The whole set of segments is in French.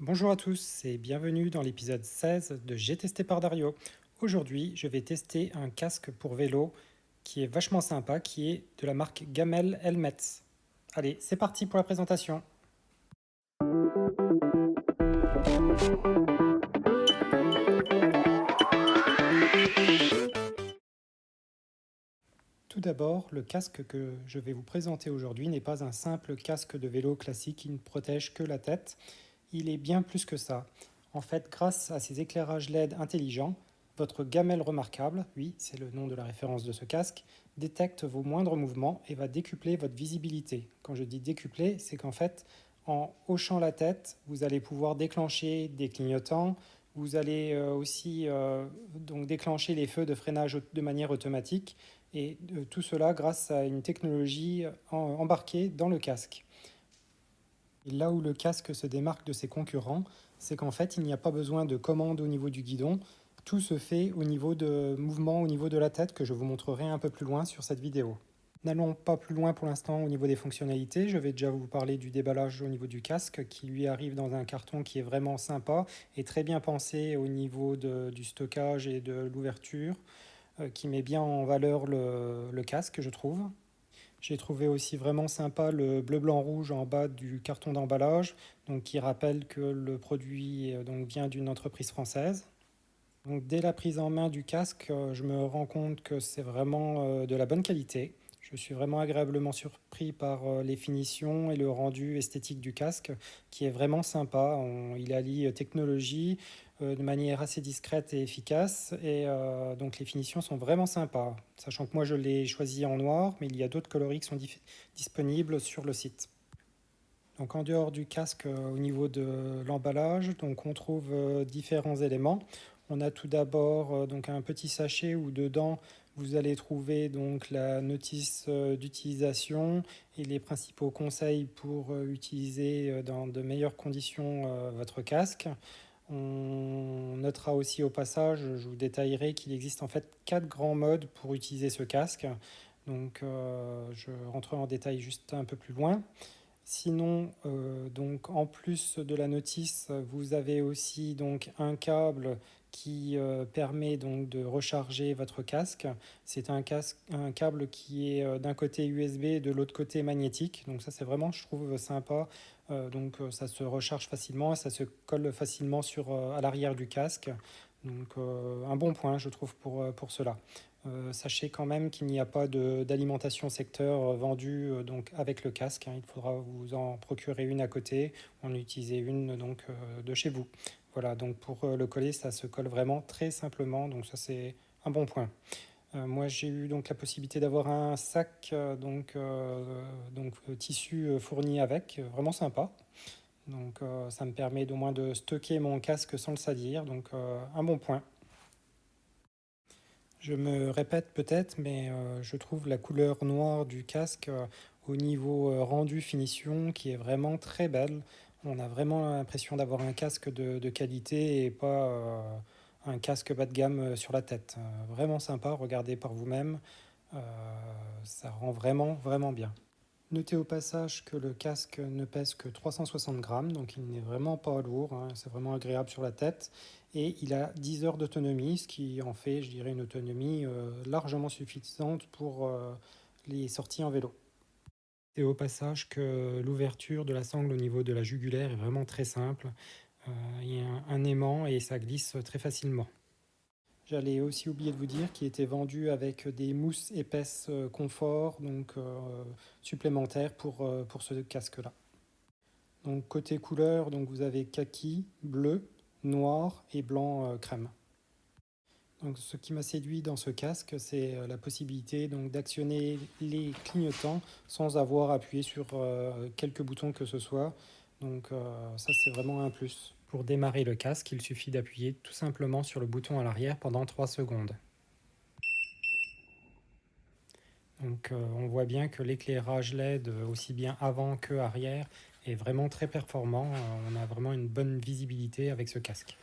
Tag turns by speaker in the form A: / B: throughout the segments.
A: Bonjour à tous et bienvenue dans l'épisode 16 de J'ai testé par Dario. Aujourd'hui, je vais tester un casque pour vélo qui est vachement sympa, qui est de la marque Gamel Helmets. Allez, c'est parti pour la présentation. Tout d'abord, le casque que je vais vous présenter aujourd'hui n'est pas un simple casque de vélo classique qui ne protège que la tête. Il est bien plus que ça. En fait, grâce à ses éclairages LED intelligents, votre gamelle remarquable, oui, c'est le nom de la référence de ce casque, détecte vos moindres mouvements et va décupler votre visibilité. Quand je dis décupler, c'est qu'en fait, en hochant la tête, vous allez pouvoir déclencher des clignotants, vous allez aussi donc déclencher les feux de freinage de manière automatique, et tout cela grâce à une technologie embarquée dans le casque. Et là où le casque se démarque de ses concurrents, c'est qu'en fait, il n'y a pas besoin de commande au niveau du guidon. Tout se fait au niveau de mouvements au niveau de la tête que je vous montrerai un peu plus loin sur cette vidéo. N'allons pas plus loin pour l'instant au niveau des fonctionnalités. Je vais déjà vous parler du déballage au niveau du casque qui lui arrive dans un carton qui est vraiment sympa et très bien pensé au niveau du stockage et de l'ouverture qui met bien en valeur le casque, je trouve. J'ai trouvé aussi vraiment sympa le bleu, blanc, rouge en bas du carton d'emballage, donc qui rappelle que le produit donc vient d'une entreprise française. Donc dès la prise en main du casque, je me rends compte que c'est vraiment de la bonne qualité. Je suis vraiment agréablement surpris par les finitions et le rendu esthétique du casque, qui est vraiment sympa. Il allie technologie de manière assez discrète et efficace, et donc les finitions sont vraiment sympas. Sachant que moi je l'ai choisi en noir, mais il y a d'autres coloris qui sont disponibles sur le site. Donc en dehors du casque, au niveau de l'emballage, donc on trouve différents éléments. On a tout d'abord donc un petit sachet où dedans vous allez trouver donc la notice d'utilisation et les principaux conseils pour utiliser dans de meilleures conditions votre casque. On notera aussi au passage, je vous détaillerai qu'il existe en fait 4 grands modes pour utiliser ce casque. Donc je rentrerai en détail juste un peu plus loin. Sinon, donc en plus de la notice, vous avez aussi donc un câble qui permet donc de recharger votre casque. C'est un câble qui est d'un côté USB et de l'autre côté magnétique. Donc ça c'est vraiment, je trouve, sympa. Donc ça se recharge facilement et ça se colle facilement à l'arrière du casque. Donc un bon point, je trouve, pour cela. Sachez quand même qu'il n'y a pas d'alimentation secteur vendue donc avec le casque. Il faudra vous en procurer une à côté, en utiliser une donc de chez vous. Voilà, donc pour le coller, ça se colle vraiment très simplement, donc ça c'est un bon point. Moi j'ai eu donc la possibilité d'avoir un sac tissu fourni avec, vraiment sympa. Donc ça me permet d'au moins de stocker mon casque sans le salir, donc un bon point. Je me répète peut-être, mais je trouve la couleur noire du casque au niveau rendu finition qui est vraiment très belle. On a vraiment l'impression d'avoir un casque de qualité et pas un casque bas de gamme sur la tête. Vraiment sympa, regardez par vous-même. Euh, Ça rend vraiment, vraiment bien. Notez au passage que le casque ne pèse que 360 grammes, donc il n'est vraiment pas lourd, hein, c'est vraiment agréable sur la tête. Et il a 10 heures d'autonomie, ce qui en fait, je dirais, une autonomie largement suffisante pour les sorties en vélo. Et au passage que l'ouverture de la sangle au niveau de la jugulaire est vraiment très simple. Il y a un aimant et ça glisse très facilement. J'allais aussi oublier de vous dire qu'il était vendu avec des mousses épaisses confort, donc supplémentaires pour ce casque-là. Donc côté couleur, donc vous avez kaki, bleu, noir et blanc crème. Donc ce qui m'a séduit dans ce casque, c'est la possibilité donc d'actionner les clignotants sans avoir appuyé sur quelques boutons que ce soit. Donc ça c'est vraiment un plus. Pour démarrer le casque, il suffit d'appuyer tout simplement sur le bouton à l'arrière pendant 3 secondes. Donc on voit bien que l'éclairage LED, aussi bien avant que arrière, est vraiment très performant. On a vraiment une bonne visibilité avec ce casque.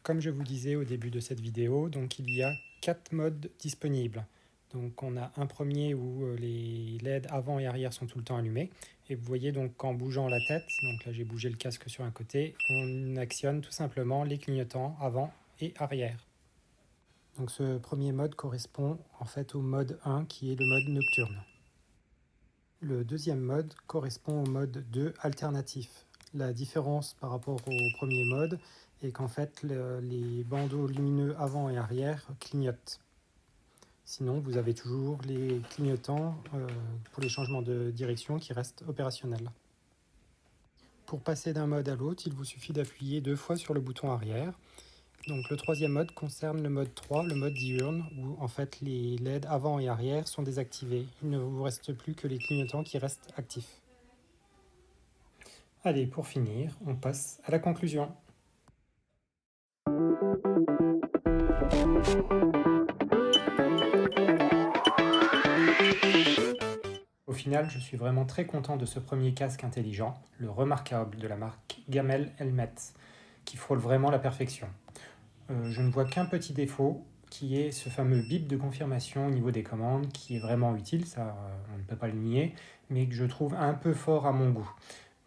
A: Comme je vous disais au début de cette vidéo, donc il y a 4 modes disponibles. Donc on a un premier où les LED avant et arrière sont tout le temps allumés. Et vous voyez donc qu'en bougeant la tête, donc là j'ai bougé le casque sur un côté, on actionne tout simplement les clignotants avant et arrière. Donc ce premier mode correspond en fait au mode 1 qui est le mode nocturne. Le deuxième mode correspond au mode 2 alternatif. La différence par rapport au premier mode est qu'en fait les bandeaux lumineux avant et arrière clignotent. Sinon, vous avez toujours les clignotants pour les changements de direction qui restent opérationnels. Pour passer d'un mode à l'autre, il vous suffit d'appuyer 2 fois sur le bouton arrière. Donc le troisième mode concerne le mode 3, le mode diurne, où en fait les LED avant et arrière sont désactivés. Il ne vous reste plus que les clignotants qui restent actifs. Allez, pour finir, on passe à la conclusion. Au final, je suis vraiment très content de ce premier casque intelligent, le remarquable de la marque Gamel Helmet, qui frôle vraiment la perfection. Je ne vois qu'un petit défaut, qui est ce fameux bip de confirmation au niveau des commandes, qui est vraiment utile, ça on ne peut pas le nier, mais que je trouve un peu fort à mon goût.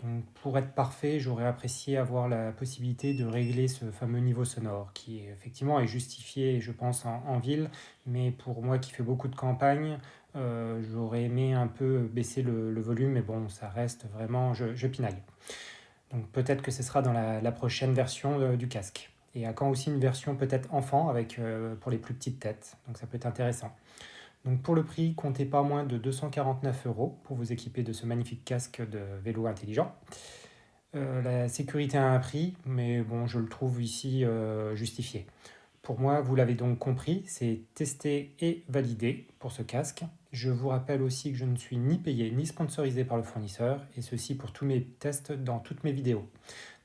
A: Donc pour être parfait, j'aurais apprécié avoir la possibilité de régler ce fameux niveau sonore, qui effectivement est justifié, je pense, en ville, mais pour moi qui fais beaucoup de campagne, j'aurais aimé un peu baisser le volume, mais bon, ça reste vraiment, je pinaille. Donc peut-être que ce sera dans la prochaine version du casque. Et à quand aussi une version peut-être enfant avec, pour les plus petites têtes, donc ça peut être intéressant. Donc pour le prix, comptez pas moins de 249 € pour vous équiper de ce magnifique casque de vélo intelligent. La sécurité a un prix, mais bon, je le trouve ici justifié. Pour moi, vous l'avez donc compris, c'est testé et validé pour ce casque. Je vous rappelle aussi que je ne suis ni payé ni sponsorisé par le fournisseur, et ceci pour tous mes tests dans toutes mes vidéos.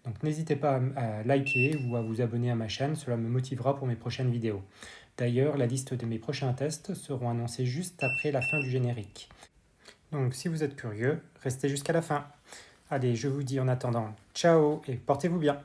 A: Donc n'hésitez pas à liker ou à vous abonner à ma chaîne, cela me motivera pour mes prochaines vidéos. D'ailleurs, la liste de mes prochains tests seront annoncés juste après la fin du générique. Donc si vous êtes curieux, restez jusqu'à la fin. Allez, je vous dis en attendant, ciao et portez-vous bien.